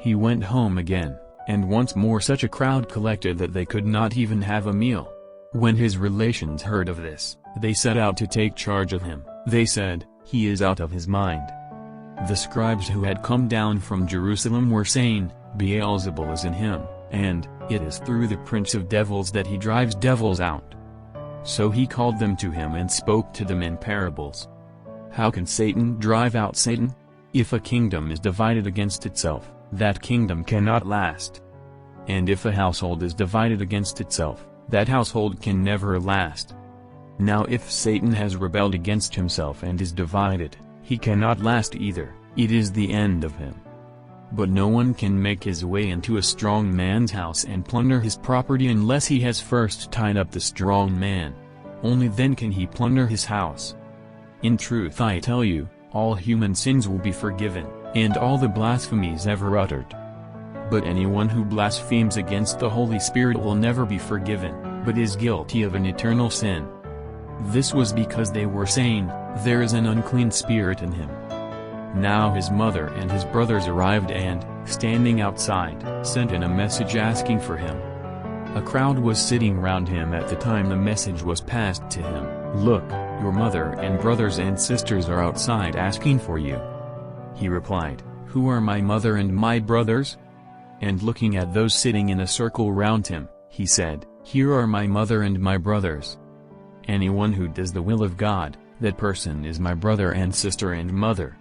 He went home again, and once more such a crowd collected that they could not even have a meal. When his relations heard of this, they set out to take charge of him. They said, "He is out of his mind." The scribes who had come down from Jerusalem were saying, "Beelzebul is in him, and it is through the prince of devils that he drives devils out." So he called them to him and spoke to them in parables. "How can Satan drive out Satan? If a kingdom is divided against itself, that kingdom cannot last. And if a household is divided against itself, that household can never last. Now if Satan has rebelled against himself and is divided, he cannot last either, it is the end of him. But no one can make his way into a strong man's house and plunder his property unless he has first tied up the strong man. Only then can he plunder his house. In truth I tell you, all human sins will be forgiven, and all the blasphemies ever uttered. But anyone who blasphemes against the Holy Spirit will never be forgiven, but is guilty of an eternal sin." This was because they were saying, "There is an unclean spirit in him." Now his mother and his brothers arrived and, standing outside, sent in a message asking for him. A crowd was sitting round him at the time the message was passed to him. "Look, your mother and brothers and sisters are outside asking for you." He replied, "Who are my mother and my brothers?" And looking at those sitting in a circle round him, he said, "Here are my mother and my brothers. Anyone who does the will of God, that person is my brother and sister and mother."